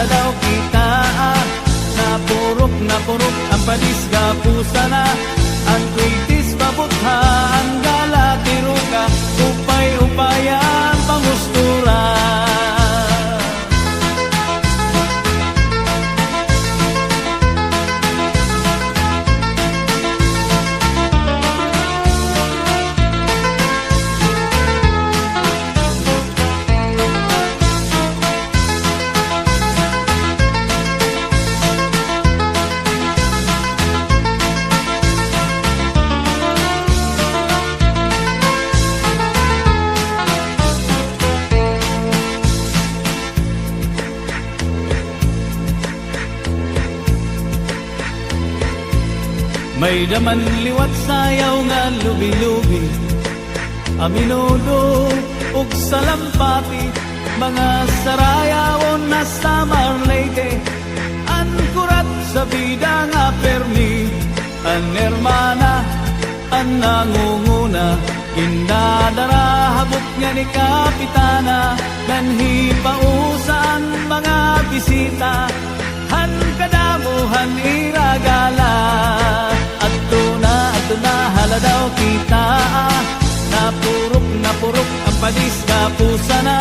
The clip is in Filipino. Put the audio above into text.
haladaw kita, napurok ang padis ga pusa na, ang kritis pabutha ang gala tiruka, upay-upayan pamustura. May daman liwat sayaw nga lubi-lubi, aminudo ug salampati, mga sarayawon na Samar Leyte, an kurat sa bida nga permi, an hermana, an nangunguna, indadara habot nga ni kapitana, danhi pausan mga bisita, han kadamuhan iragala. Adto na haladaw kita, napurok ang padis ga pusa na,